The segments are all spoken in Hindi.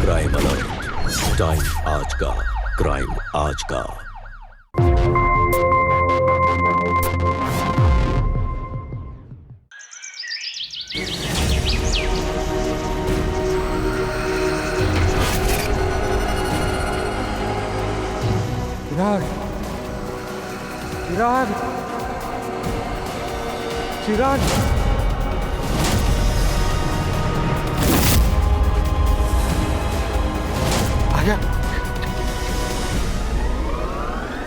क्राइम अलर्ट, टाइम आज का, क्राइम आज का। चिराग, चिराग, चिराग, आ गया।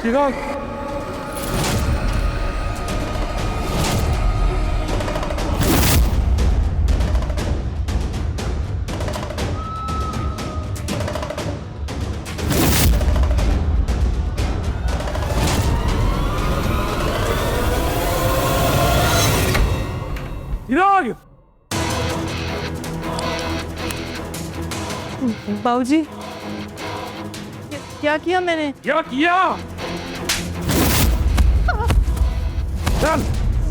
चिराग, चिराग, बाबूजी, क्या किया मैंने? क्या किया? चल।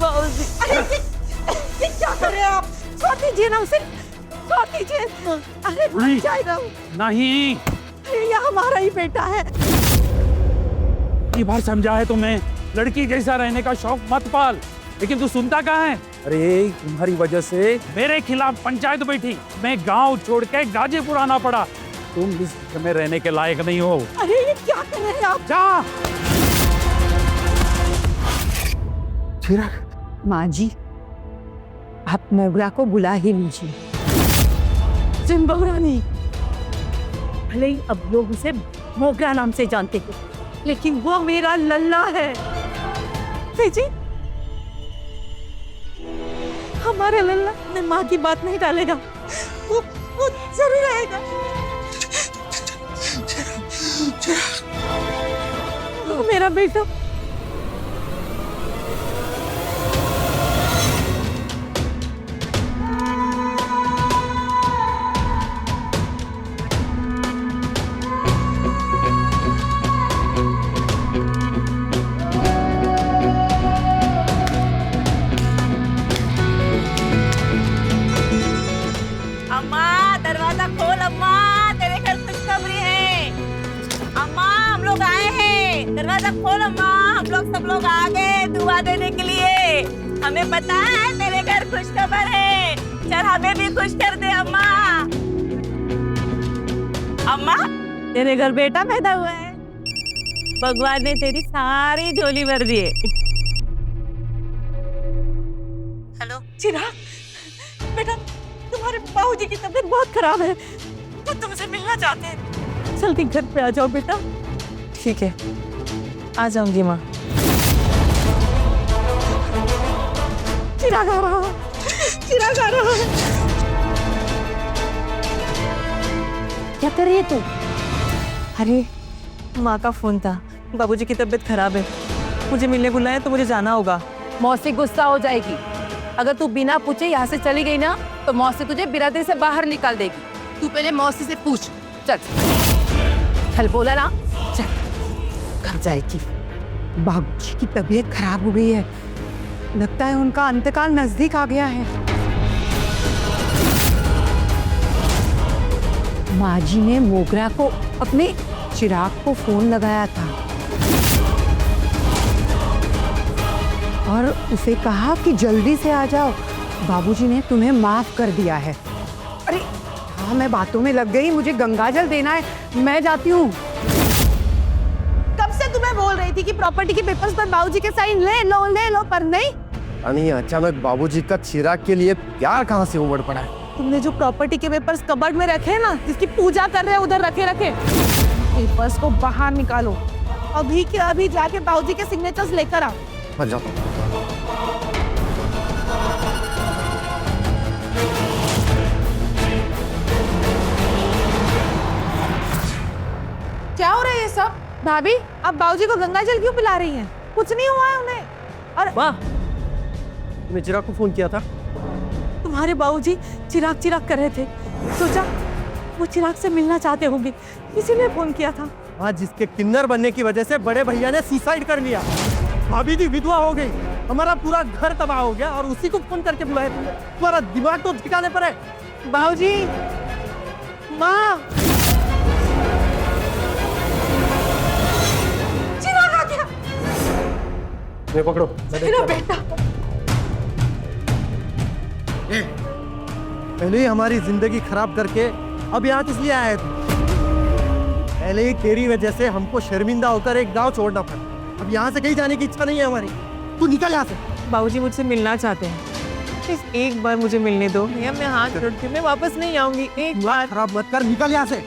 बाबूजी, ये क्या कर रहे हैं आप? छोड़ दीजिए ना उसे, छोड़ दीजिए। अरे मर जाएगा। नहीं, अरे ये हमारा ही बेटा है। ये बार समझा है तुम्हें, लड़की जैसा रहने का शौक मत पाल, लेकिन तू सुनता कहाँ है? अरे तुम्हारी वजह से मेरे खिलाफ पंचायत बैठी, मैं गांव छोड़ के गाजीपुर आना पड़ा। तुम इस घर में रहने के लायक नहीं हो। अरे ये क्या कर रहे हैं आप? जा। चिराग, माँ जी, आप मोगरा को बुला ही लीजिए। मोगरा नहीं, भले ही अब लोग उसे मोगरा नाम से जानते हैं, लेकिन वो मेरा लल्ला है। जी, हमारे लल्ला ने माँ की बात नहीं डालेगा, वो जरूर आएगा। वो मेरा बेटा। अम्मा, दरवाजा खोल अम्मा, तेरे घर खुशखबरी है। अम्मा, हम लोग आए हैं, दरवाजा खोल अम्मा, हम लोग सब लोग आ गए दुआ देने के लिए। हमें पता है तेरे घर खुशखबर है, चल हमें भी खुश कर दे अम्मा। अम्मा, तेरे घर बेटा पैदा हुआ है, भगवान ने तेरी सारी झोली भर दी है। हेलो चिराग, बेटा तुम्हारे बाबूजी की तबीयत बहुत खराब है, वो तुमसे मिलना चाहते हैं। जल्दी घर पे आ जाओ बेटा। ठीक है, आ जाऊंगी माँ। चिराग आ रहा है, चिराग आ रहा है। क्या कर रही है तू? अरे माँ का फोन था, बाबूजी की तबीयत खराब है, मुझे मिलने बुलाया तो मुझे जाना होगा। मौसी गुस्सा हो जाएगी। अगर तू बिना पूछे यहाँ से चली गई ना तो मौसी तुझे बिरादरी से बाहर निकाल देगी। तू पहले मौसी से पूछ। चल चल, बोला ना, चल घर जाएगी। बाबूजी की तबीयत खराब हो गई है, लगता है उनका अंतकाल नजदीक आ गया है। माँ जी ने मोगरा को अपने चिराग को फोन लगाया था और उसे कहा कि जल्दी से आ जाओ, बाबूजी ने तुम्हें माफ कर दिया है। अरे हाँ, मैं बातों में लग गई, मुझे गंगाजल देना है, मैं जाती हूँ। कब से तुम्हें बोल रही थी कि प्रॉपर्टी के पेपर्स पर बाबूजी के साइन ले लो, पर नहीं। अनी अचानक बाबूजी का चिराग के लिए प्यार कहाँ से उमड़ पड़ा है? तुमने जो प्रॉपर्टी के पेपर्स कबर्ड में रखे हैं ना, जिसकी पूजा कर रहे हैं, उधर रखे पेपर्स को बाहर निकालो, अभी के अभी जाके बाबूजी के सिग्नेचर्स लेकर आओ। मैं जाता हूँ। क्या हो रहा है ये सब? भाभी, आप बाबूजी को गंगाजल क्यों पिला रही हैं? कुछ नहीं हुआ है उन्हें। और वाह, तुमने चिराग को फोन किया था? तुम्हारे बाबूजी चिराग कर रहे थे, सोचा वो चिराग से मिलना चाहते होंगे, इसीलिए फोन किया था। आज जिसके किन्नर बनने की वजह से बड़े भैया ने सुसाइड कर लिया, भाभी जी विधवा हो गई, हमारा पूरा घर तबाह हो गया और उसी को फोन करके बुलाया तुमने। तुम्हारा दिमाग तो ठिकाने पर है? बाबूजी, माँ, ये पकड़ो, मैं देखता हूँ। पहले ही हमारी जिंदगी खराब करके अब यहाँ किस लिए आया तू? पहले ही तेरी वजह से हमको शर्मिंदा होकर एक गांव छोड़ना पड़ा। अब यहाँ से कहीं जाने की इच्छा नहीं है हमारी। तू निकल यहाँ से। बाबूजी मुझसे मिलना चाहते हैं, प्लीज एक बार मुझे मिलने दो भैया, मैं हाथ जोड़ती हूँ, मैं वापस नहीं आऊंगी। एक बार खराब मत कर, निकल यहाँ से।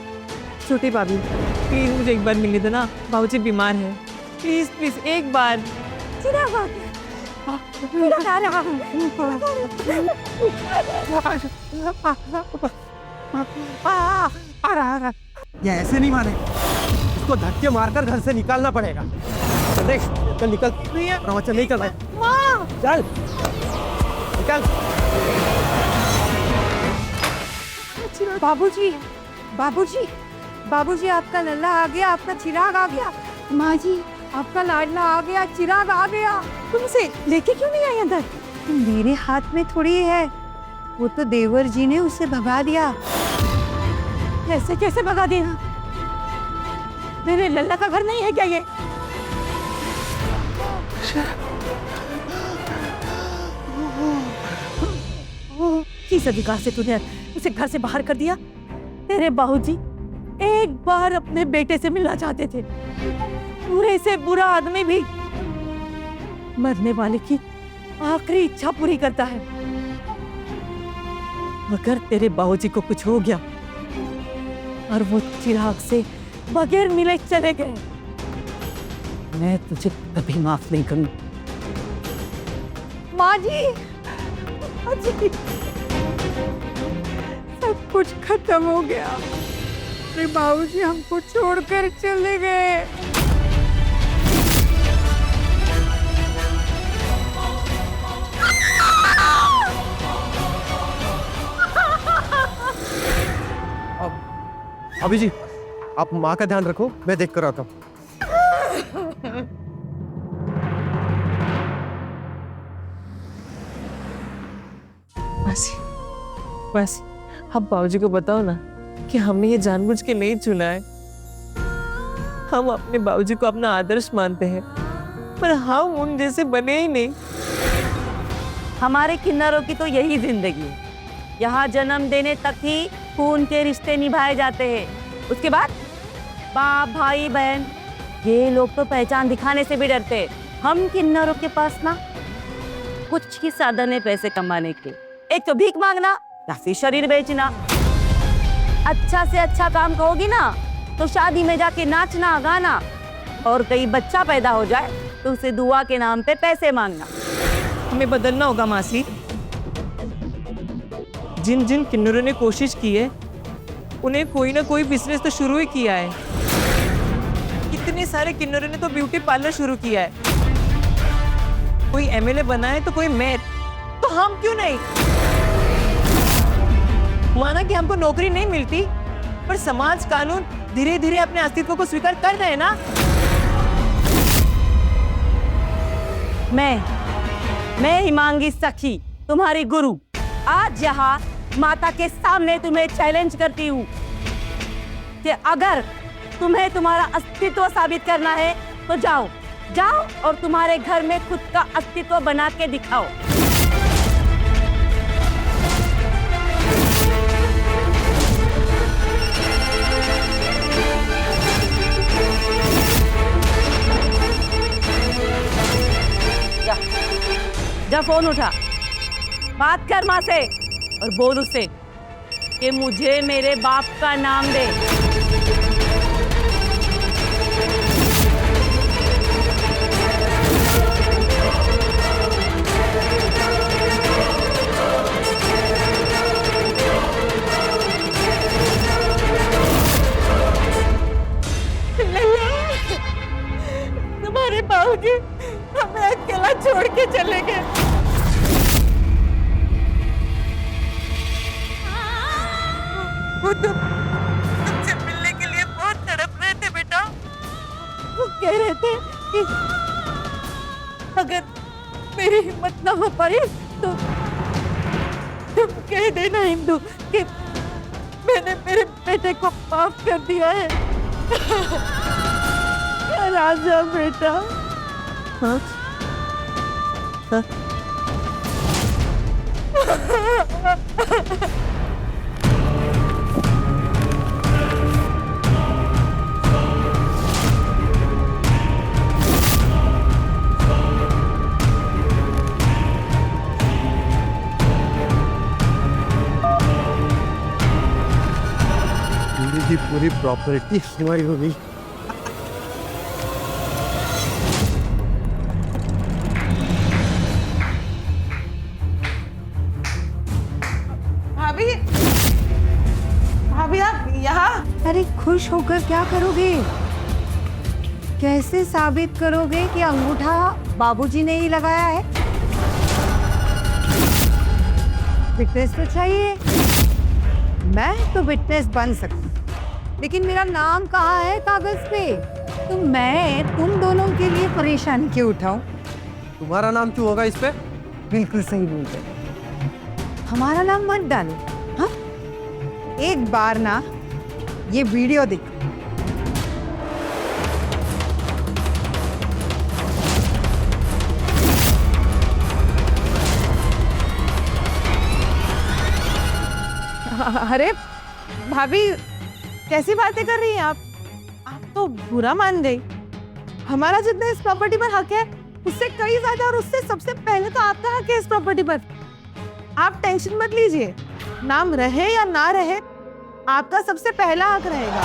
छोटी भाभी प्लीज मुझे एक बार मिलने दो ना, बाबूजी बीमार है, प्लीज प्लीज एक बार। ये ऐसे नहीं माने, इसको धक्के मारकर घर से निकालना पड़ेगा। चल देख, चल निकल। प्रवचन नहीं करना है। चल निकल। बाबूजी, बाबूजी, बाबूजी, आपका लल्ला आ गया, आपका चिराग आ गया। माँ जी, आपका लाडला आ गया, चिराग आ गया। तुमसे लेके क्यों नहीं आई अंदर? मेरे हाथ में थोड़ी है, वो तो देवर जी ने उसे भगा दिया। ऐसे कैसे भगा देना? मेरे लल्ला का घर नहीं है क्या ये? किस अधिकार से तूने उसे घर से बाहर कर दिया? तेरे बाबूजी एक बार अपने बेटे से मिलना चाहते थे। पूरे से बुरा आदमी भी मरने वाले की आखिरी इच्छा पूरी करता है। अगर तेरे बाबूजी को कुछ हो गया और वो चिराग से बगैर मिले चले गए, मैं तुझे कभी माफ नहीं करूंगी। माँ जी, माँ जी, सब कुछ खत्म हो गया। मेरे बाबूजी हमको छोड़कर चले गए। अभी जी, आप माँ का ध्यान रखो, मैं देख कर आता हूँ। बस अब बाबूजी को बताओ ना कि हमने ये जानबूझ के नहीं चुना है। हम अपने बाबूजी को अपना आदर्श मानते हैं, पर हम उन जैसे बने ही नहीं। हमारे किन्नरों की तो यही जिंदगी है। यहाँ जन्म देने तक ही खून के रिश्ते निभाए जाते हैं। उसके बाद बाप, भाई, बहन, ये लोग तो पहचान दिखाने से भी डरते हैं। हम किन्नरों के पास ना कुछ ही साधन है पैसे कमाने के। एक तो भीख मांगना या फिर शरीर बेचना। अच्छा से अच्छा काम कहोगी ना तो शादी में जाके नाचना गाना, और कहीं बच्चा पैदा हो जाए तो उसे दुआ के नाम पे पैसे मांगना। हमें बदलना होगा मासी। जिन जिन किन्नरों ने कोशिश की है उन्हें कोई ना कोई बिजनेस तो शुरू ही किया है। कितने सारे किन्नरों ने तो ब्यूटी पार्लर शुरू किया है। कोई एमएलए बना है तो कोई मेयर, तो हम क्यों नहीं? माना कि हमको नौकरी नहीं मिलती, पर समाज कानून धीरे धीरे अपने अस्तित्व को स्वीकार कर रहे हैं ना। मैं हिमांगी सखी, तुम्हारी गुरु, आज यहाँ माता के सामने तुम्हें चैलेंज करती हूँ कि अगर तुम्हें तुम्हारा अस्तित्व साबित करना है तो जाओ जाओ और तुम्हारे घर में खुद का अस्तित्व बना के दिखाओ। जा फोन उठा, बात कर माँ से और बोल उसे कि मुझे मेरे बाप का नाम दे। तुम्हारे बाबूजी हमें अकेला छोड़ के चले गए। वो तुमसे मिलने के लिए बहुत तड़प रहे थे बेटा। वो कह रहे थे कि अगर मेरी हिम्मत ना हो पाई तो तुम कह देना हिंदू कि मैंने मेरे बेटे को माफ कर दिया है। राजा बेटा, हाँ पूरी की पूरी प्रॉपर्टी हमारी हो गई। भाभी, भाभी आप यहाँ? अरे खुश होकर क्या करोगे? कैसे साबित करोगे कि अंगूठा बाबूजी ने ही लगाया है? विटनेस तो चाहिए। मैं तो विटनेस बन सकती, लेकिन मेरा नाम कहाँ है कागज पे? तो मैं तुम दोनों के लिए परेशानी क्यों उठाऊं? तुम्हारा नाम क्यों होगा इस पे? बिल्कुल सही बोलते। हमारा नाम मत डालो। हाँ, एक बार ना ये वीडियो देख। अरे भाभी, कैसी बातें कर रही हैं आप? आप तो बुरा मान गई। हमारा जितना इस प्रॉपर्टी पर हक है उससे कई ज्यादा, और उससे सबसे पहले तो आपका हक है इस प्रॉपर्टी पर। आप टेंशन मत लीजिए, नाम रहे या ना रहे आपका सबसे पहला हक रहेगा।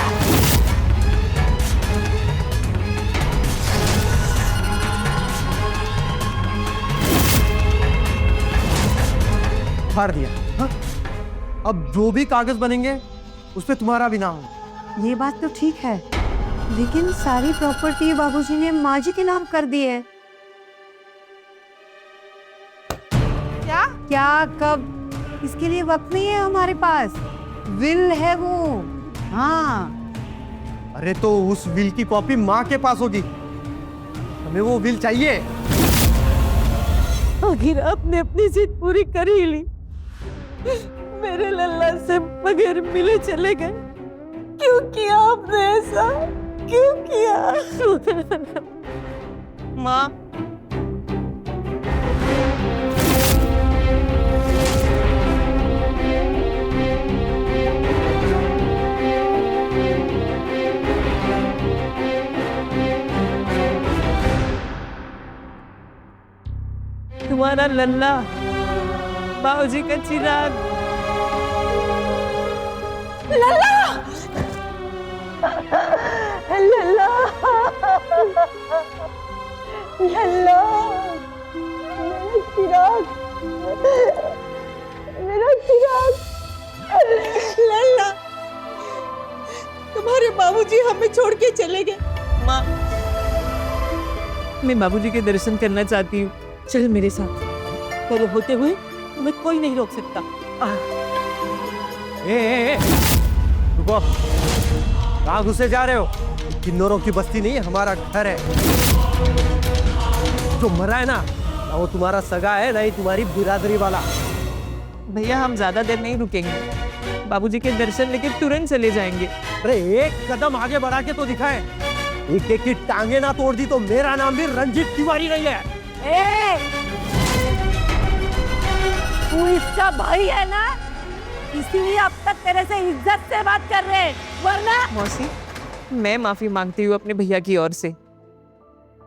फाड़ दिया। हाँ? अब जो भी कागज बनेंगे उस पे तुम्हारा भी नाम हो। ये बात तो ठीक है, लेकिन सारी प्रॉपर्टी बाबूजी ने माँ जी के नाम कर दी है। क्या? क्या, कब? इसके लिए वक्त नहीं है हमारे पास। विल है वो। हाँ, अरे तो उस विल की कॉपी माँ के पास होगी, हमें वो विल चाहिए। आखिर आपने अपनी जिद पूरी कर ही ली। मेरे लल्ला से बगैर मिले चले गए। क्यों किया आपने ऐसा? क्यों किया? माँ, तुम्हारा लल्ला, बाबूजी का चिराग। लल्ला, लल्ला, लल्ला, मेरा चिराग, मेरा चिराग। लल्ला, तुम्हारे बाबूजी हमें छोड़ के चले गए। माँ, मैं बाबूजी के दर्शन करना चाहती हूँ। चल मेरे साथ। तेरे होते हुए तुम्हें कोई नहीं रोक सकता। ए, रुको, कहाँ घुसे जा रहे हो? किन्नरों की बस्ती नहीं, हमारा घर है। जो मरा है ना वो तुम्हारा सगा है, नहीं तुम्हारी बिरादरी वाला। भैया हम ज्यादा देर नहीं रुकेंगे, बाबूजी के दर्शन लेके तुरंत चले जाएंगे। अरे एक कदम आगे बढ़ा के तो दिखाएं। एक एक की टांगे ना तोड़ दी तो मेरा नाम भी रंजीत तिवारी नहीं है। तू इसका भाई है ना, इसीलिए अब तक तेरे से इज्जत से बात कर रहे हैं, वरना। मौसी, मैं माफी मांगती हूँ अपने भैया की ओर से।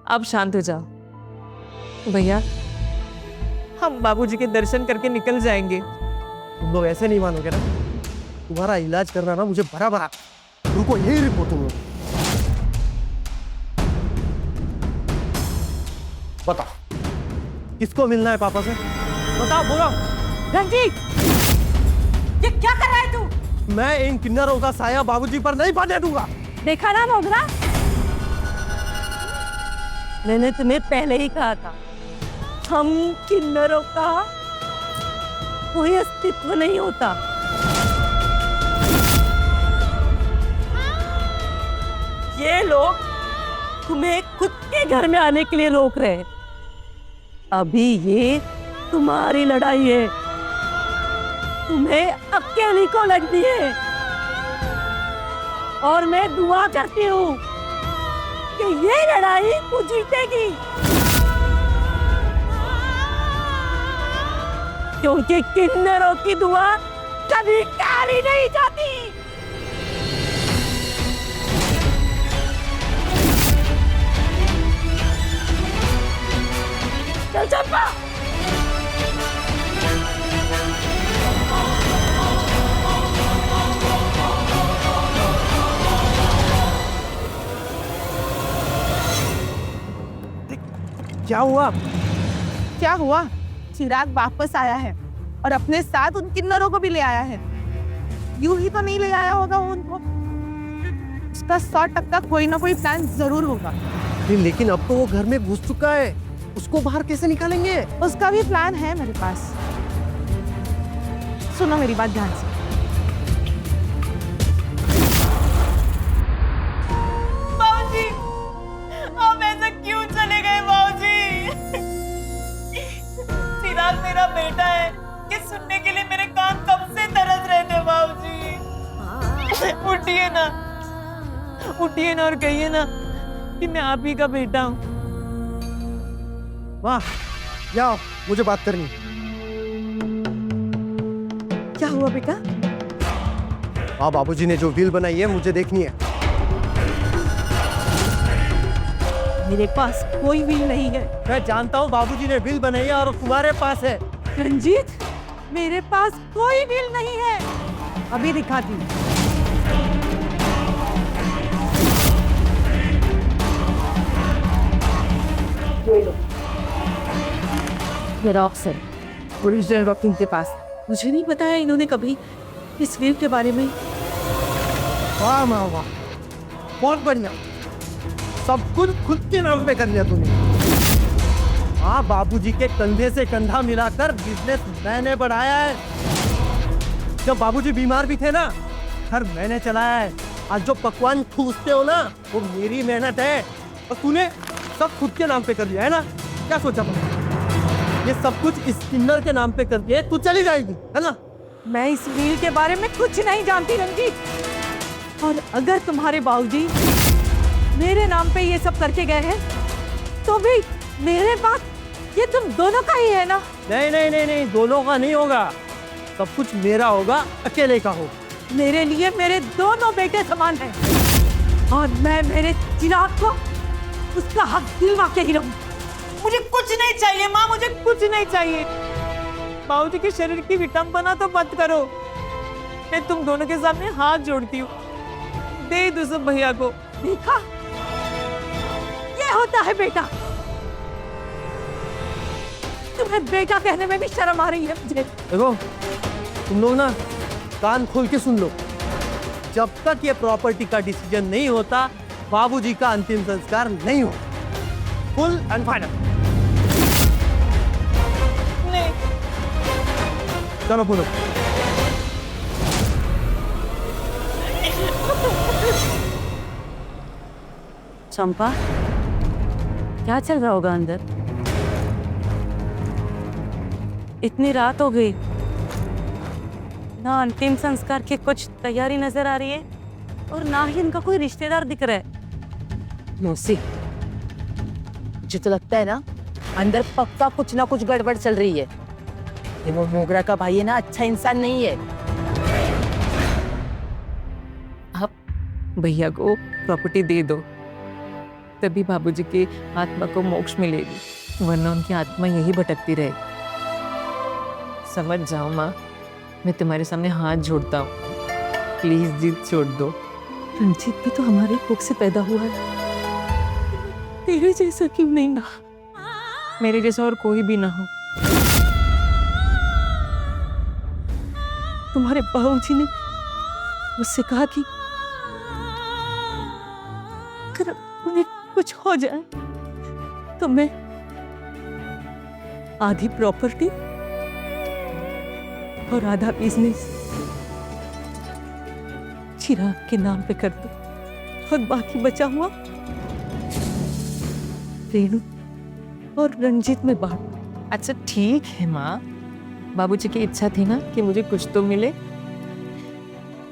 अब शांत हो जाओ। भैया, हम बाबूजी के दर्शन करके निकल जाएंगे। तुम लोग ऐसे नहीं मानोगे ना, तुम्हारा इलाज करना ना मुझे बराबर आता। रुको, यही रिपोर्ट तुम लोग। बताओ किसको मिलना है पापा से? बताओ, बोलो। रंजीत, ये क्या कर रहा है तू? मैं इन किन्नरों का साया बाबूजी पर नहीं पड़ने दूंगा। देखा ना मोगरा, मैंने तुम्हें पहले ही कहा था, हम किन्नरों का कोई अस्तित्व नहीं होता। ये लोग तुम्हें खुद के घर में आने के लिए रोक रहे हैं। अभी ये तुम्हारी लड़ाई है, तुम्हें अकेली को लड़नी है। और मैं दुआ करती हूँ कि ये लड़ाई तू जीतेगी। क्योंकि किन्नरों की दुआ कभी टाली नहीं जाती। चल चंपा। क्या हुआ? क्या हुआ? चिराग वापस आया है और अपने साथ उन किन्नरों को भी ले आया है। यूं ही तो नहीं ले आया होगा वो उनको। उसका 100% कोई ना कोई प्लान जरूर होगा। लेकिन अब तो वो घर में घुस चुका है, उसको बाहर कैसे निकालेंगे? उसका भी प्लान है मेरे पास। सुनो मेरी बात ध्यान से। बाबूजी, आप ऐसा क्यों चले गए बाबूजी? चिराग मेरा बेटा है, ये सुनने के लिए मेरे कान कब से तरस रहे थे बाबूजी। उठिए ना और कहिए ना कि मैं आप ही का बेटा हूँ। वाह, जाओ, मुझे बात करनी। क्या हुआ बेटा? हाँ, बाबूजी ने जो व्हील बनाई है मुझे देखनी है। मेरे पास कोई व्हील नहीं है। मैं जानता हूँ बाबूजी ने व्हील बनाई है और तुम्हारे पास है। रंजीत, मेरे पास कोई व्हील नहीं है। अभी दिखाती हूँ। मेरा ऑप्शन ओरिजिनल वकील के पास। मुझे नहीं बताया इन्होंने कभी इस व्हील के बारे में। वाह माँ वाह, बहुत बढ़िया। सब कुछ खुद के नाम पे कर लिया तूने। हाँ, बाबूजी के कंधे से कंधा मिलाकर बिजनेस मैंने बढ़ाया है। जब बाबूजी बीमार भी थे ना, घर मैंने चलाया है। आज जो पकवान ठूसते हो ना, वो मेरी मेहनत है। और तूने सब खुद के नाम पे कर लिया है ना? क्या सोचा तुमने? ये सब कुछ इस किन्नर के नाम पे करके तू चली जाएगी, है ना? मैं इस व्हील के बारे में कुछ नहीं जानती रंजीत। और अगर तुम्हारे बाबूजी मेरे नाम पे ये सब करके गए हैं, तो भी मेरे बाद ये तुम दोनों का ही है ना? नहीं नहीं नहीं नहीं, दोनों का नहीं होगा। सब कुछ मेरा होगा, अकेले का हो। मेरे लिए मेरे दोनों बेटे समान हैं। और मैं मेरे चिराग को उसका हक दिलवा के ही रहूं। मुझे कुछ नहीं चाहिए माँ, मुझे कुछ नहीं चाहिए। बाबूजी के शरीर की विटंबना तो मत करो। मैं तुम दोनों के सामने हाथ जोड़ती हूँ, दे दो सब भैया को। देखा, ये होता है बेटा। तुम्हें बेटा कहने में भी शर्म आ रही है मुझे। देखो, तुम लोग ना कान खोल के सुन लो। जब तक ये प्रॉपर्टी का डिसीजन नहीं होता, बाबूजी का अंतिम संस्कार नहीं हो। Full and final. चलो बोलो। चंपा, क्या चल रहा होगा अंदर? इतनी रात हो गई ना, अंतिम संस्कार की कुछ तैयारी नजर आ रही है और ना ही इनका कोई रिश्तेदार दिख रहा है। मौसी, मुझे तो लगता है ना अंदर पक्का कुछ ना कुछ गड़बड़ चल रही है। ये वो मोगरा का भाई है ना, अच्छा इंसान नहीं है। आप भैया को प्रॉपर्टी दे दो, तभी बाबूजी की आत्मा को मोक्ष मिलेगी, वरना उनकी आत्मा यही भटकती रहेगी। समझ जाओ माँ, मैं तुम्हारे सामने हाथ जोड़ता हूँ, प्लीज जिद छोड़ दो। रंजीत भी तो हमारे कोख से पैदा हुआ है, तेरे जैसा क्यों नहीं ना? मेरे जैसा और कोई भी ना हो। तुम्हारे बाबूजी ने मुझसे कहा कि अगर उन्हें कुछ हो जाए तो मैं आधी प्रॉपर्टी और आधा बिजनेस चिराग के नाम पे कर दो और बाकी बचा हुआ रेणु और रंजीत में बांट। अच्छा ठीक है माँ, बाबूजी की इच्छा थी ना कि मुझे कुछ तो मिले,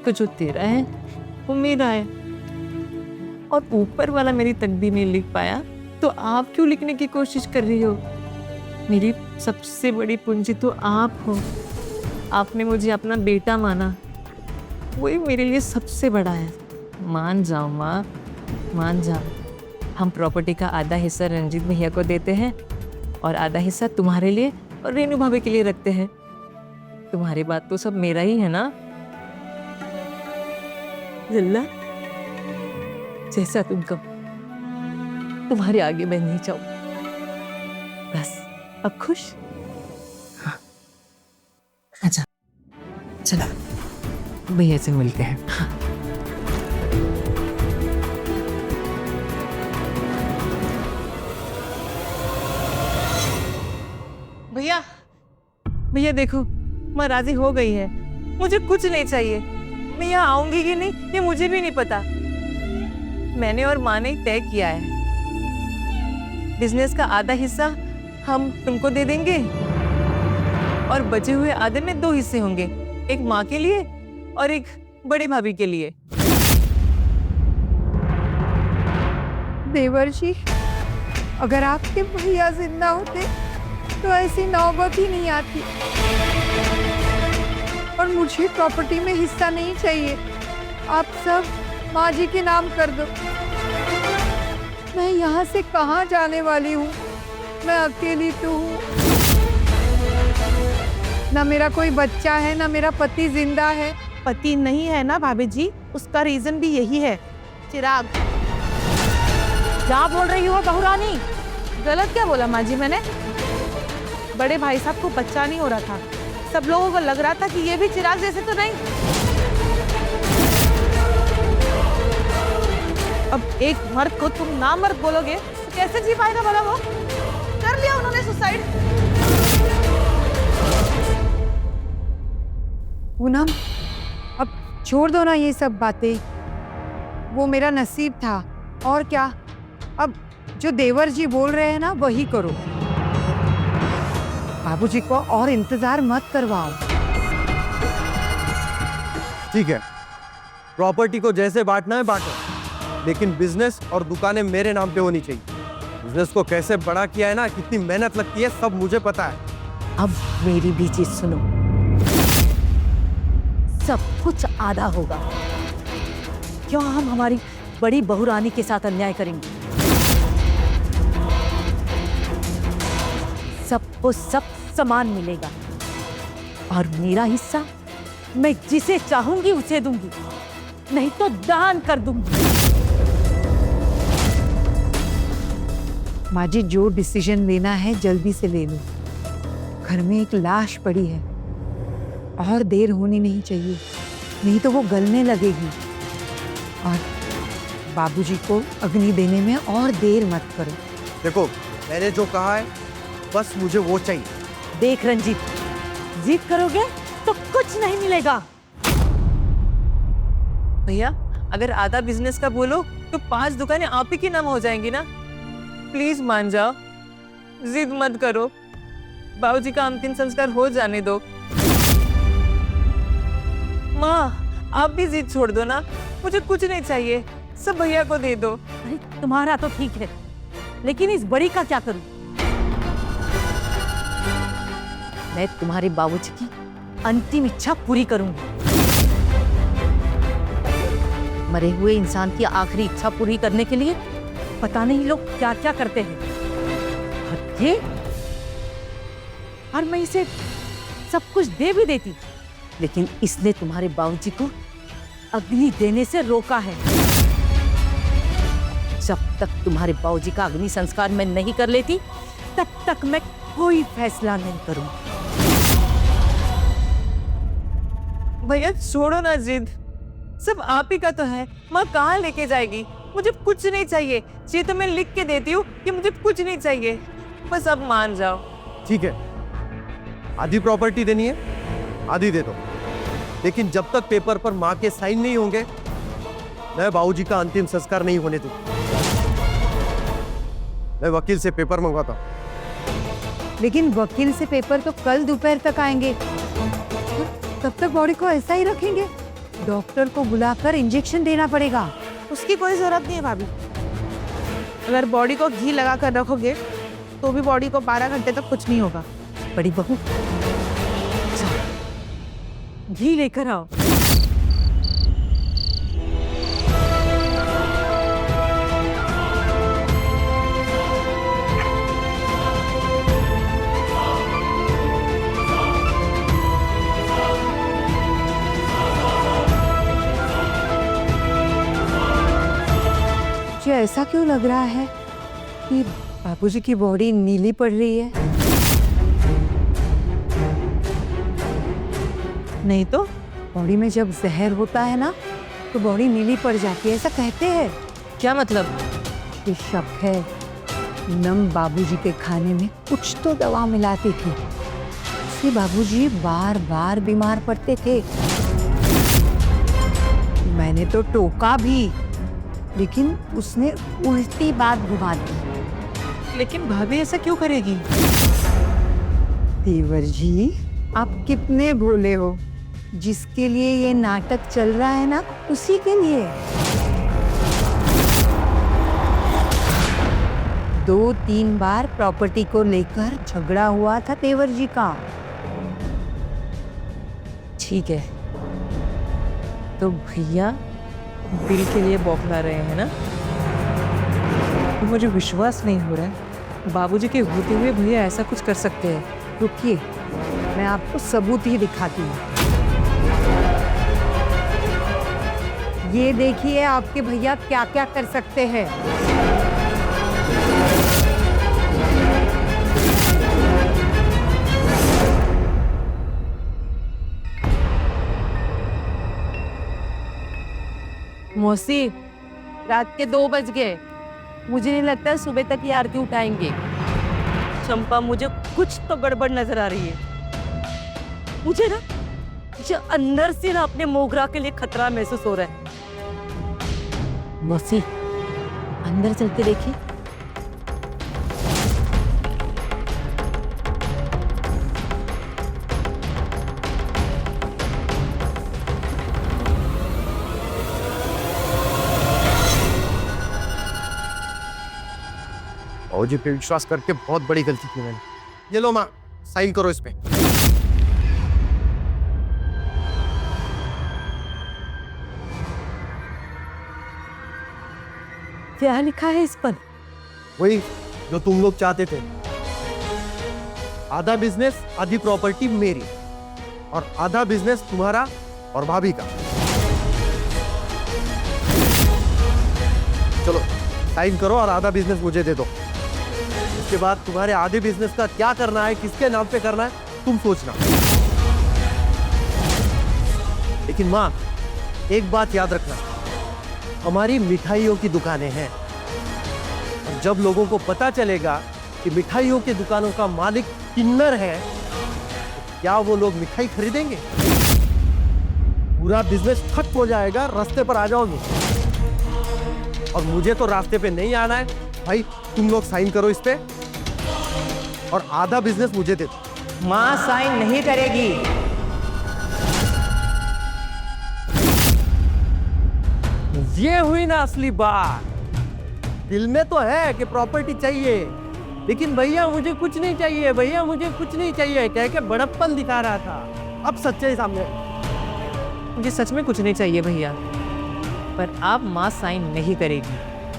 तो जो तेरा है वो मेरा है, और ऊपर वाला मेरी तकदीर नहीं लिख पाया तो आप क्यों लिखने की कोशिश कर रही हो? मेरी सबसे बड़ी पूंजी तो आप हो। आपने मुझे अपना बेटा माना, वही मेरे लिए सबसे बड़ा है। मान जाओ माँ, मान जाओ। हम प्रॉपर्टी का आधा हिस्सा रंजीत भैया को देते हैं और आधा हिस्सा तुम्हारे लिए और रेनू भाभी के लिए रखते हैं। तुम्हारी बात तो सब मेरा ही है ना लल्ला? जैसा तुम कहो, तुम्हारे आगे मैं नहीं चाहूँ। बस अब खुश? हाँ। अच्छा चला, भैया से मिलते हैं। हाँ। भैया, भैया देखो, माँ राजी हो गई है। मुझे कुछ नहीं चाहिए। मैं यहाँ आऊंगी कि नहीं ये मुझे भी नहीं पता। मैंने और माँ ने तय किया है, बिजनेस का आधा हिस्सा हम तुमको दे देंगे और बचे हुए आधे में 2 हिस्से होंगे, एक माँ के लिए और एक बड़ी भाभी के लिए। देवर जी, अगर आपके भैया जिंदा होते तो ऐसी नौबत ही नहीं आती। और मुझे प्रॉपर्टी में हिस्सा नहीं चाहिए, आप सब माँ जी के नाम कर दो। मैं यहाँ से कहाँ जाने वाली हूँ? मैं अकेली तो हूँ, ना मेरा कोई बच्चा है, ना मेरा पति जिंदा है। पति नहीं है ना भाभी जी, उसका रीजन भी यही है, चिराग। क्या बोल रही हो बहुरानी? गलत क्या बोला माँ जी मैंने? बड़े भाई साहब को बच्चा नहीं हो रहा था, सब लोगों को लग रहा था कि ये भी चिराग जैसे तो नहीं। अब एक मर्द को तुम ना मर्द बोलोगे तो कैसे जी पाएगा भला वो? कर लिया उन्होंने सुसाइड। पूनम, अब छोड़ दो ना ये सब बातें, वो मेरा नसीब था और क्या। अब जो देवर जी बोल रहे हैं ना वही करो। बाबूजी को और इंतजार मत करवाओ। ठीक है, प्रॉपर्टी को जैसे बांटना है बांटो, लेकिन बिजनेस और दुकानें मेरे नाम पे होनी चाहिए। बिजनेस को कैसे बड़ा किया है ना, कितनी मेहनत लगती है, सब मुझे पता है। अब मेरी भी चीज सुनो, सब कुछ आधा होगा। क्यों हम हमारी बड़ी बहुरानी के साथ अन्याय करेंगे? सबको सब समान मिलेगा और मेरा हिस्सा मैं जिसे चाहूंगी उसे दूंगी, नहीं तो दान कर दूंगी। माँ जी, जो डिसीजन लेना है जल्दी से ले लो। घर में एक लाश पड़ी है और देर होनी नहीं चाहिए, नहीं तो वो गलने लगेगी। और बाबूजी को अग्नि देने में और देर मत करो। देखो, मैंने जो कहा है बस मुझे वो चाहिए। देख रंजीत, जिद करोगे तो कुछ नहीं मिलेगा। भैया, अगर आधा बिजनेस का बोलो तो 5 दुकानें आप ही के नाम हो जाएंगी ना। प्लीज मान जाओ, जिद मत करो। बाबूजी का अंतिम संस्कार हो जाने दो। माँ, आप भी जिद छोड़ दो ना, मुझे कुछ नहीं चाहिए, सब भैया को दे दो। अरे तुम्हारा तो ठीक है, लेकिन इस बड़ी का क्या करूं? मैं तुम्हारे बाबूजी की अंतिम इच्छा पूरी करूंगी। मरे हुए इंसान की आखिरी इच्छा पूरी करने के लिए पता नहीं लोग क्या क्या करते हैं। और ये, और मैं इसे सब कुछ दे भी देती, लेकिन इसने तुम्हारे बाबूजी को अग्नि देने से रोका है। जब तक तुम्हारे बाबूजी का अग्नि संस्कार मैं नहीं कर लेती, तब तक मैं कोई फैसला नहीं करूंगी। भैया छोड़ो ना जिद, सब आप ही का तो है। माँ कहाँ लेके जाएगी? मुझे कुछ नहीं चाहिए, ये तो मैं लिख के देती हूँ कि मुझे कुछ नहीं चाहिए, बस अब मान जाओ। ठीक है, आधी प्रॉपर्टी देनी है, आधी दे दो, लेकिन जब तक पेपर पर माँ के साइन नहीं होंगे मैं बाबूजी का अंतिम संस्कार नहीं होने दूँ। मैं वकील से पेपर मंगवाता हूँ। लेकिन वकील से पेपर तो कल दोपहर तक आएंगे, तब तक बॉडी को ऐसा ही रखेंगे? डॉक्टर को बुलाकर इंजेक्शन देना पड़ेगा। उसकी कोई जरूरत नहीं है भाभी। अगर बॉडी को घी लगा कर रखोगे तो भी बॉडी को 12 घंटे तक कुछ नहीं होगा। बड़ी बहू घी लेकर आओ। मुझे ऐसा क्यों लग रहा है कि बाबूजी की बॉडी नीली पड़ रही है? नहीं तो बॉडी में जब जहर होता है ना तो बॉडी नीली पड़ जाती है, ऐसा कहते हैं। क्या मतलब? ये शक है नम बाबूजी के खाने में कुछ तो दवा मिलाती थी, इसलिए बाबूजी बार बार बीमार पड़ते थे। मैंने तो टोका भी, लेकिन उसने उल्टी बात घुमा दी। लेकिन भाभी ऐसा क्यों करेगी? देवर जी, आप कितने भोले हो। जिसके लिए ये नाटक चल रहा है ना, उसी के लिए। 2-3 बार प्रॉपर्टी को लेकर झगड़ा हुआ था देवर जी का। ठीक है, तो भैया बिल के लिए बौखला रहे हैं ना? मुझे विश्वास नहीं हो रहा है बाबूजी के होते हुए भैया ऐसा कुछ कर सकते हैं। रुकिए, मैं आपको सबूत ही दिखाती हूँ। ये देखिए आपके भैया क्या क्या कर सकते हैं। मौसी, रात के 2 बज गए। मुझे नहीं लगता सुबह तक ये आरती उठाएंगे। चंपा, मुझे कुछ तो गड़बड़ नजर आ रही है। मुझे अंदर से ना अपने मोगरा के लिए खतरा महसूस हो रहा है। मौसी, अंदर चलते देखिए। जी पे विश्वास करके बहुत बड़ी गलती की मैंने। ये लो माँ, साइन करो इस पे। क्या लिखा है इस पर? वही जो तुम लोग चाहते थे। आधा बिजनेस, आधी प्रॉपर्टी मेरी, और आधा बिजनेस तुम्हारा और भाभी का। चलो साइन करो और आधा बिजनेस मुझे दे दो। उसके बाद तुम्हारे आधे बिजनेस का क्या करना है, किसके नाम पे करना है, तुम सोचना। लेकिन माँ, एक बात याद रखना, हमारी मिठाइयों की दुकानें हैं, और जब लोगों को पता चलेगा कि मिठाइयों की दुकानों का मालिक किन्नर है, तो क्या वो लोग मिठाई खरीदेंगे? पूरा बिजनेस ठप हो जाएगा, रास्ते पर आ जाओगे। और मुझे तो रास्ते पे नहीं आना है भाई। तुम लोग साइन करो इस पे और आधा बिजनेस मुझे दे दो। माँ साइन नहीं करेगी। ये हुई ना असली बात। दिल में तो है कि प्रॉपर्टी चाहिए, लेकिन भैया मुझे कुछ नहीं चाहिए, भैया मुझे कुछ नहीं चाहिए कह के बड़प्पन दिखा रहा था। अब सच्चाई सामने। मुझे सच में कुछ नहीं चाहिए भैया, पर आप माँ साइन नहीं करेगी।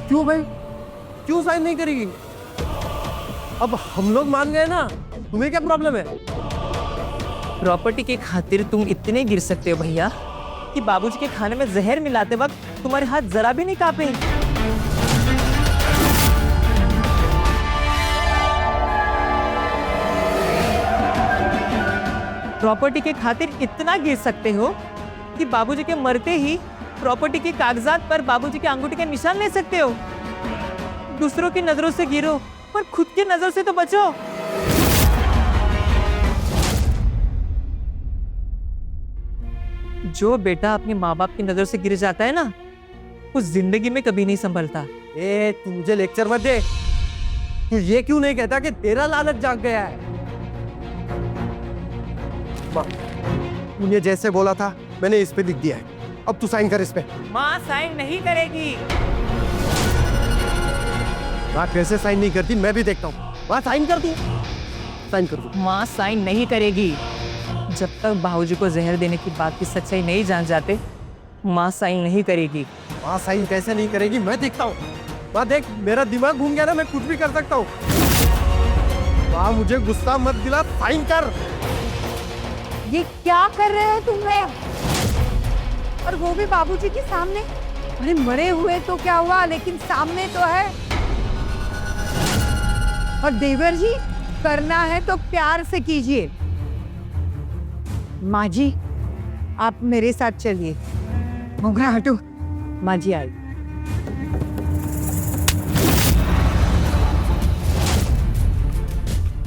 क्यों भाई, क्यों साइन नहीं करेगी? अब हम लोग मान गए ना, तुम्हें क्या प्रॉब्लम है? प्रॉपर्टी के खातिर तुम इतने गिर सकते हो भैया कि बाबूजी के खाने में जहर मिलाते वक्त तुम्हारे हाथ जरा भी नहीं कांपे। प्रॉपर्टी के खातिर इतना गिर सकते हो कि बाबूजी के मरते ही प्रॉपर्टी के कागजात पर बाबूजी के अंगूठे के निशान ले सकते हो। दूसरों की नजरों से गिरो, पर खुद की नजर से तो बचो। जो बेटा अपने माँ बाप की नजर से गिर जाता है ना, वो जिंदगी में कभी नहीं संभलता। ए, तू मुझे लेक्चर मत दे। तू ये क्यों नहीं कहता कि तेरा लालच जाग गया है? तूने जैसे बोला था मैंने इस पे लिख दिया है, अब तू साइन कर इस पे। माँ साइन नहीं करेगी। माँ कैसे साइन नहीं करती मैं भी देखता हूँ। माँ साइन कर दी। साइन कर दूं। माँ साइन नहीं करेगी। जब तक बाबूजी को जहर देने की बात की सच्चाई नहीं जान जाते, माँ साइन नहीं करेगी। माँ साइन कैसे नहीं करेगी, मैं देखता हूँ। माँ देख, मेरा दिमाग घूम गया ना, मैं कुछ भी कर सकता हूँ। माँ मुझे गुस्सा मत दिला, साइन कर। ये क्या कर रहे हो तुम लोग? और वो भी बाबूजी के सामने? अरे मरे हुए तो क्या हुआ, लेकिन सामने तो है। और देवर जी, करना है तो प्यार से कीजिए। माँ जी, आप मेरे साथ चलिए। मोगरा हटो। माँ जी आई।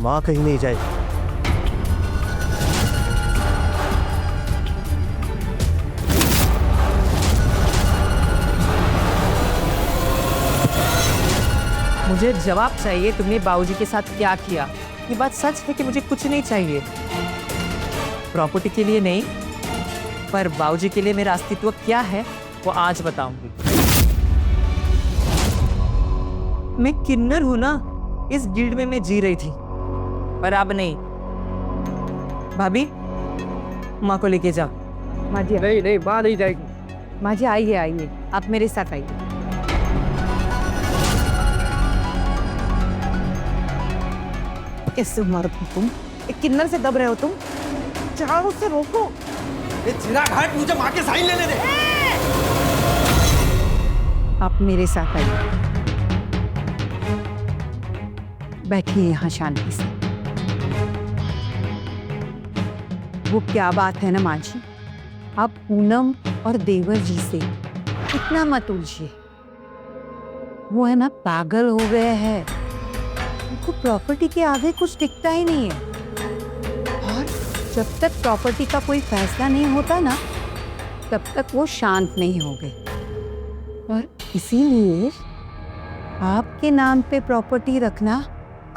माँ कहीं नहीं जाएगी। मुझे जवाब चाहिए, तुमने बाबूजी के साथ क्या किया। ये बात सच है कि मुझे कुछ नहीं चाहिए, प्रॉपर्टी के लिए नहीं, पर बाबूजी के लिए मेरा अस्तित्व क्या है वो आज बताऊंगी। मैं किन्नर हूं ना, इस गिल्ड में मैं जी रही थी, पर अब नहीं। भाभी, माँ को लेके जाओ। माँ जी नहीं नहीं, माँ नहीं जाएगी। माँ जी आइए आइए, आप मेरे साथ आइए। कैसे मार तुम? एक किन्नर से दब रहे हो तुम? जाओ उसे रोको। ये चिराग हट, मुझे माँ के साइन लेने दे। आप मेरे साथ आइए। बैठिए यहाँ शांति से। वो क्या बात है ना माँ जी, आप पूनम और देवर जी से इतना मत उलझिए। वो है ना पागल हो गए हैं, उनको प्रॉपर्टी के आगे कुछ दिखता ही नहीं है। और जब तक प्रॉपर्टी का कोई फैसला नहीं होता ना, तब तक वो शांत नहीं होंगे। और इसीलिए आपके नाम पे प्रॉपर्टी रखना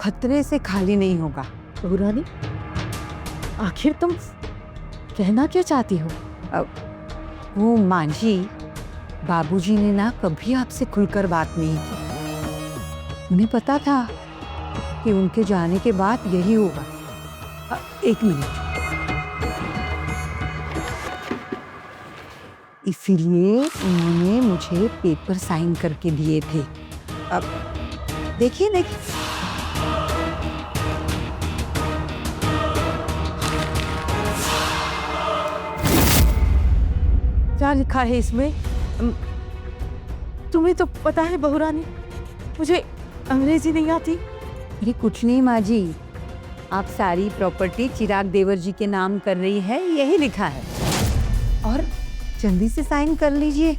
खतरे से खाली नहीं होगा। रानी, आखिर तुम कहना क्या चाहती हो? वो मांझी, बाबूजी ने ना कभी आपसे खुलकर बात नहीं की। उन्हें पता था कि उनके जाने के बाद यही होगा। एक मिनट, इसीलिए उन्होंने मुझे पेपर साइन करके दिए थे। अब देखिए देखिए, क्या लिखा है इसमें? तुम्हें तो पता है बहू रानी, मुझे अंग्रेजी नहीं आती। अरे कुछ नहीं माँ जी, आप सारी प्रॉपर्टी चिराग देवर जी के नाम कर रही है, यही लिखा है। और जल्दी से साइन कर लीजिए,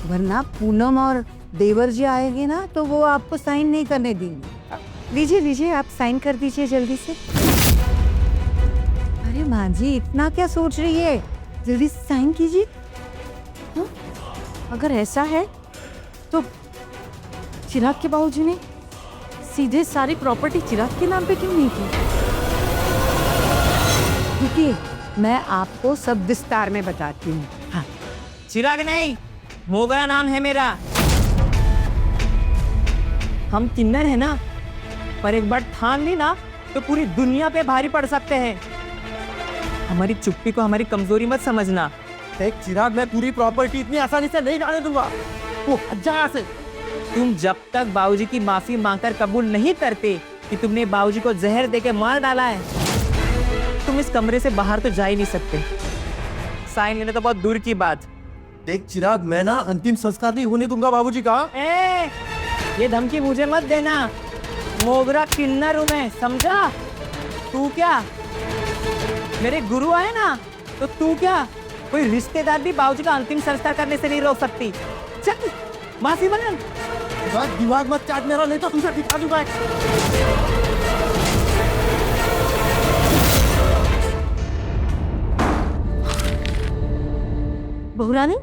वरना पूनम और देवर जी आएंगे ना तो वो आपको साइन नहीं करने देंगे। लीजिए लीजिए, आप साइन कर दीजिए जल्दी से। अरे माँ जी, इतना क्या सोच रही है, जल्दी से साइन कीजिए। हाँ? अगर ऐसा है तो चिराग के बाबूजी ने सीधे सारी प्रॉपर्टी चिराग के नाम पे क्यों नहीं की? देखिए, मैं आपको सब विस्तार में बताती हूँ। हाँ, चिराग नहीं, मोगरा नाम है मेरा। हम किन्नर है ना, पर एक बार ठान ली ना तो पूरी दुनिया पे भारी पड़ सकते हैं। हमारी चुप्पी को हमारी कमजोरी मत समझना। देख चिराग, मैं पूरी प्रॉपर्टी इतनी आसानी से नहीं जाने दूंगा। वो हट जा यहाँ से। तुम जब तक बाबूजी की माफी मांगकर कबूल नहीं करते कि तुमने बाबूजी को जहर देके मार डाला है, तुम इस कमरे से बाहर तो जा ही नहीं सकते। साइन लेने तो बहुत दूर की बात। देख चिराग, मैं ना अंतिम संस्कार नहीं होने दूंगा बाबूजी का। ये धमकी मुझे मत देना। मोगरा किन्नर हूं मैं, समझा? तू क्या मेरे गुरु आए ना, तो तू क्या कोई रिश्तेदार भी बाबूजी का अंतिम संस्कार करने से नहीं रोक सकती। चल माफी मांग। दिमाग मत चाट मेरा, नहीं तो तुझे दिखा दूंगा। बहू रानी,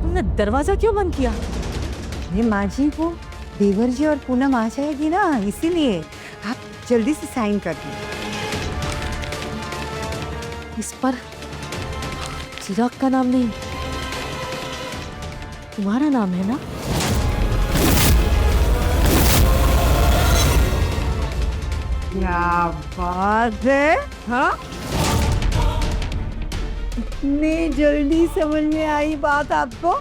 तुमने दरवाजा क्यों बंद किया? अरे माँ जी, वो देवर जी और पूनम आ जाएगी ना, इसीलिए आप जल्दी से साइन कर दीजिए। इस पर चिराग का नाम नहीं, तुम्हारा नाम है ना? क्या बात है, हाँ? इतनी जल्दी समझ में आई बात आपको?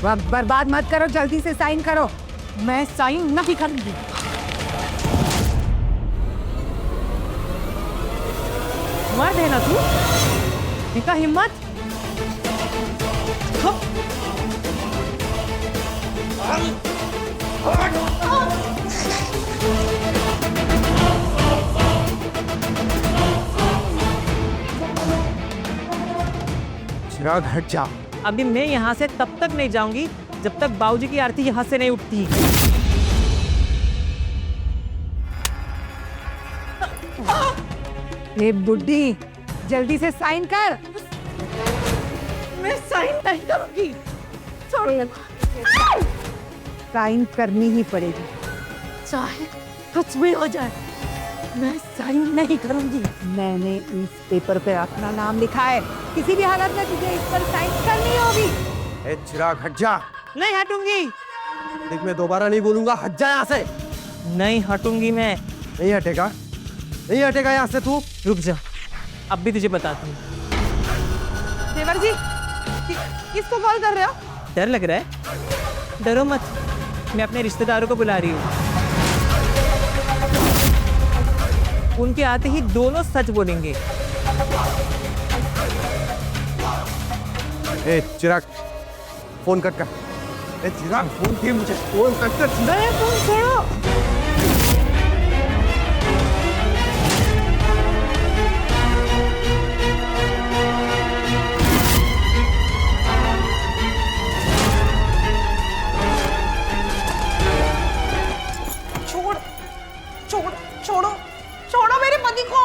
वक्त बर्बाद मत करो, जल्दी से साइन करो। मैं साइन नहीं करूंगी। मर्द है ना तू? इनका हिम्मत? चिराग हट जा। अभी मैं यहाँ से तब तक नहीं जाऊंगी जब तक बाबूजी की आरती यहाँ से नहीं उठती। ये बुड्ढी, जल्दी से साइन कर। मैं साइन नहीं करूंगी। साइन करनी ही पड़ेगी। चाहे कुछ भी हो जाए, मैं साइन नहीं करूंगी। मैंने इस पेपर पे अपना नाम लिखा है, किसी भी हालत में तुझे इस पर साइन करनी होगी। ए चिराग हट जा। नहीं हटूंगी। देख मैं दोबारा नहीं बोलूंगा, हट जा यहाँ से। नहीं हटूंगी मैं। नहीं हटेगा, नहीं हटेगा यहाँ से तू। रुक जा, अब भी तुझे बताती हूँ। देवर जी, किसको कॉल कर रहे हो? डर लग रहा है? डरो मत, मैं अपने रिश्तेदारों को बुला रही हूँ। उनके आते ही दोनों सच बोलेंगे। ए चिराग, फोन कट कर। ए चिराग, फोन किए मुझे, फोन कट कर। मैं फोन छोड़ो। छोड़ो मेरे पति को।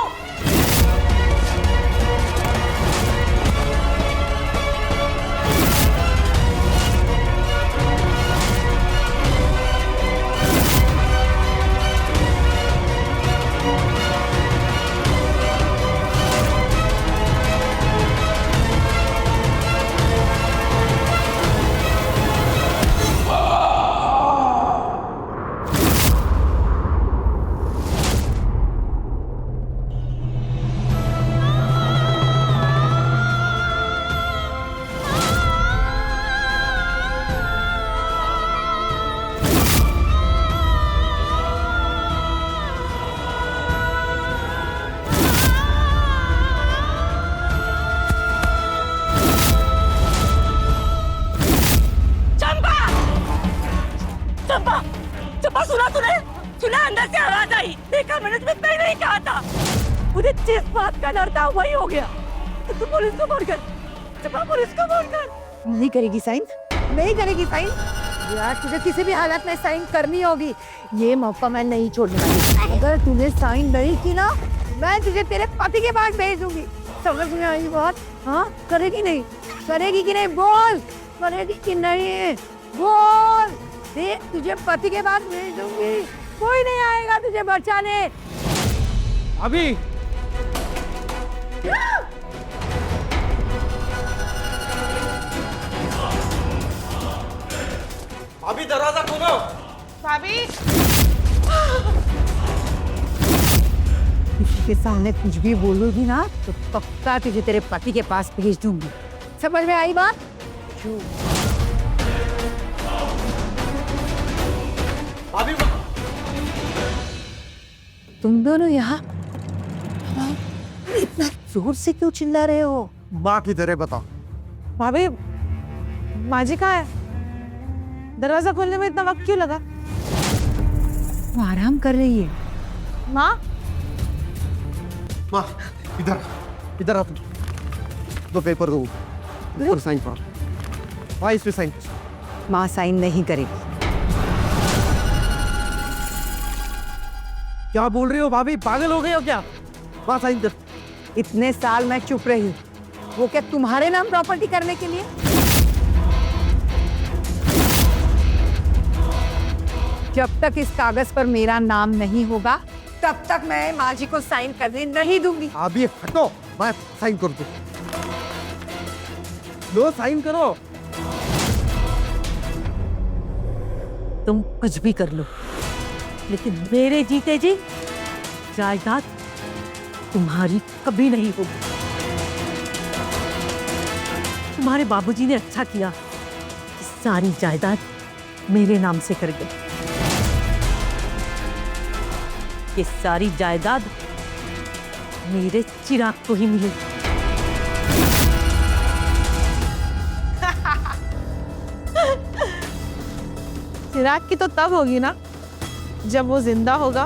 सुना तूने? सुना? अंदर से आवाज आई। देखा मैंने तुम्हें पहले नहीं कहा था। मुझे जिस बात का डर था वही हो गया। तो तू पुलिस को फोन कर। चंपा, पुलिस को फोन कर। नहीं करेगी साइन, नहीं करेगी साइन। यार तुझे किसी भी हालत में साइन करनी होगी। ये मौका मैं नहीं छोड़ने वाली। अगर तूने साइन नहीं की ना, मैं तुझे तेरे पति के पास भेज दूंगी। समझ में आई बात? हाँ, करेगी नहीं? करेगी कि नहीं बोल? करेगी कि नहीं बोल? देख तुझे पति के पास भेज दूंगी, कोई नहीं आएगा तुझे बचाने। अभी अभी दरवाजा खोलो। भाभी, किसी के सामने कुछ भी बोलोगी ना तो पक्का तुझे तेरे पति के पास भेज दूंगी। समझ में आई बात? अभी तुम दोनों यहाँ इतना जोर से क्यों चिल्ला रहे हो? माँ किधर है बताओ। भाभी, माँ जी कहाँ है? दरवाजा खोलने में इतना वक्त क्यों लगा? वो आराम कर रही है। माँ, माँ इधर इधर आ तुम। दो पेपर दो, ऊपर साइन करो। हाँ इस पे साइन। माँ साइन नहीं करेगी। क्या बोल रही हो भाभी, पागल हो गए हो क्या? माँ साइन कर। इतने साल मैं चुप रही, वो क्या तुम्हारे नाम प्रॉपर्टी करने के लिए? जब तक इस कागज पर मेरा नाम नहीं होगा तब तक मैं माँ जी को साइन करने नहीं दूंगी। अभी हटो, मैं साइन कर दूं। लो साइन करो। तुम कुछ भी कर लो, लेकिन मेरे जीते जी जायदाद तुम्हारी कभी नहीं होगी। तुम्हारे बाबूजी ने अच्छा किया कि सारी जायदाद मेरे नाम से कर गए। ये सारी जायदाद मेरे चिराग को ही मिलेगी। चिराग की तो तब होगी ना जब वो जिंदा होगा।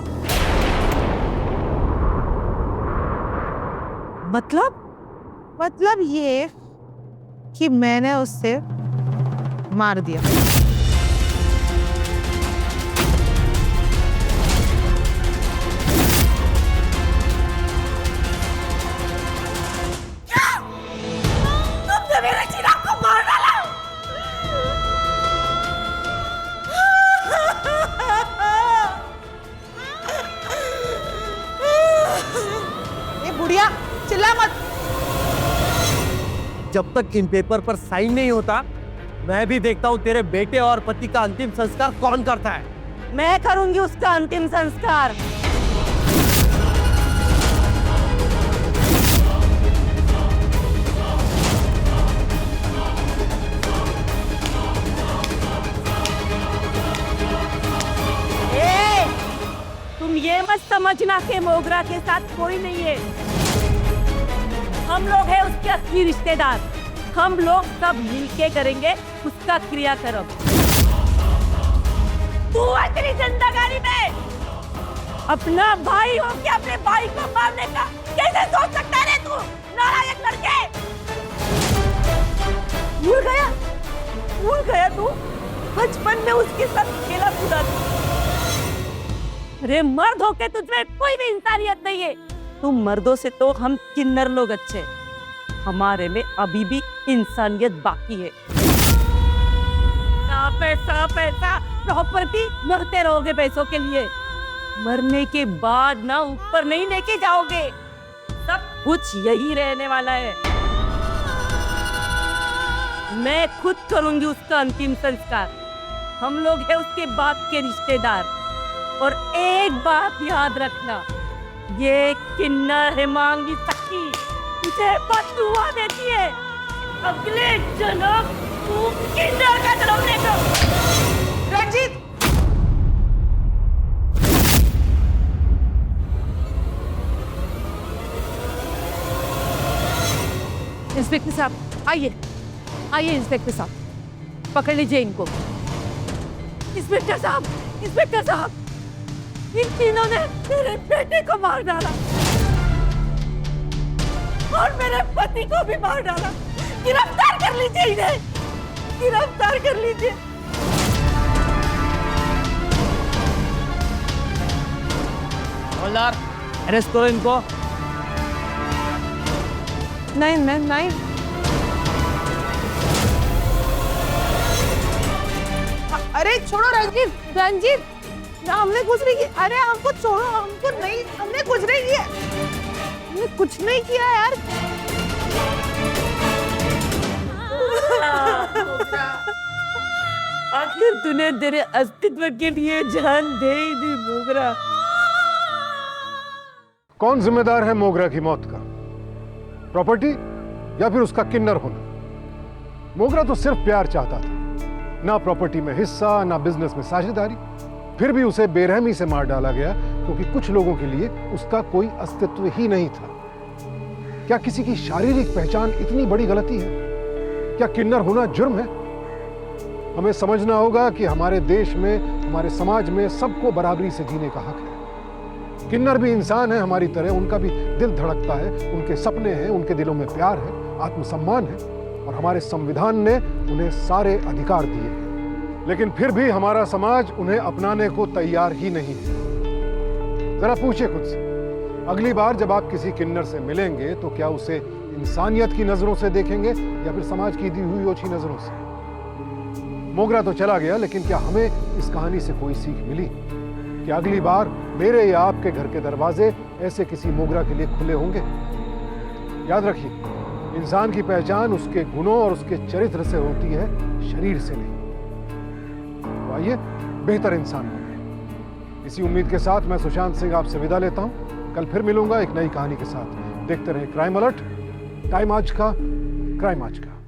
मतलब ये कि मैंने उससे मार दिया। तुमने मेरे चिराग को मार डाला। ये बुढ़िया चिल्ला मत। जब तक इन पेपर पर साइन नहीं होता, मैं भी देखता हूँ तेरे बेटे और पति का अंतिम संस्कार कौन करता है। मैं करूंगी उसका अंतिम संस्कार। तुम ये मत समझना कि मोगरा के साथ कोई नहीं है। हम लोग हैं उसके असली रिश्तेदार। हम लोग सब मिलके करेंगे उसका क्रियाक्रम। तू तेरी जिंदगानी में अपना भाई हो के अपने भाई को मारने का कैसे सोच सकता है तू? नालायक लड़के! भूल गया तू बचपन में उसके साथ खेला कूदा। अरे मर्द होके तुझमें कोई भी इंसानियत नहीं है। तुम मर्दों से तो हम किन्नर लोग अच्छे, हमारे में अभी भी इंसानियत बाकी है। पैसा प्रॉपर्टी मरते रहोगे पैसों के लिए। मरने के बाद ना ऊपर नहीं लेके जाओगे। सब कुछ यही रहने वाला है। मैं खुद करूंगी उसका अंतिम संस्कार। हम लोग हैं उसके बाप के रिश्तेदार। और एक बात याद रखना, ये किन्नर हेमांगी सखी तुझे बददुआ देती है। अगले जन्म तू किन्नर का जन्म लेगा। रंजीत! इंस्पेक्टर साहब आइए, आइए इंस्पेक्टर साहब, पकड़ लीजिए इनको। इंस्पेक्टर साहब, इन तीनों ने मेरे बेटे को मार डाला और मेरे पति को भी मार डाला। गिरफ्तार कर लीजिए इन्हें, गिरफ्तार कर लीजिए। हवलदार, अरेस्ट करो इनको। नहीं। अरे छोड़ो रंजीत, हमने कुछ नहीं किया। अरे हमको छोड़ो, हमको नहीं, हमने कुछ नहीं किया। हमने कुछ नहीं किया यार। आखिर तूने तेरे अस्तित्व के लिए जान दे ही दी मोगरा। कौन जिम्मेदार है मोगरा की मौत का? प्रॉपर्टी या फिर उसका किन्नर होना? मोगरा तो सिर्फ प्यार चाहता था, ना प्रॉपर्टी में हिस्सा, ना बिजनेस में साझेदारी। फिर भी उसे बेरहमी से मार डाला गया क्योंकि कुछ लोगों के लिए उसका कोई अस्तित्व ही नहीं था। क्या किसी की शारीरिक पहचान इतनी बड़ी गलती है? क्या किन्नर होना जुर्म है? हमें समझना होगा कि हमारे देश में, हमारे समाज में सबको बराबरी से जीने का हक है। किन्नर भी इंसान है हमारी तरह, उनका भी दिल धड़कता है, उनके सपने हैं, उनके दिलों में प्यार है, आत्मसम्मान है और हमारे संविधान ने उन्हें सारे अधिकार दिए हैं। लेकिन फिर भी हमारा समाज उन्हें अपनाने को तैयार ही नहीं है। जरा पूछिए खुद से, अगली बार जब आप किसी किन्नर से मिलेंगे तो क्या उसे इंसानियत की नजरों से देखेंगे या फिर समाज की दी हुई ओछी नजरों से? मोगरा तो चला गया, लेकिन क्या हमें इस कहानी से कोई सीख मिली कि अगली बार मेरे या आपके घर के दरवाजे ऐसे किसी मोगरा के लिए खुले होंगे? याद रखिए, इंसान की पहचान उसके गुणों और उसके चरित्र से होती है, शरीर से नहीं। तो आइए बेहतर इंसान बने। इसी उम्मीद के साथ मैं सुशांत सिंह आपसे विदा लेता हूं। कल फिर मिलूंगा एक नई कहानी के साथ। देखते रहे क्राइम अलर्ट, टाइम आज का, क्राइम आज का।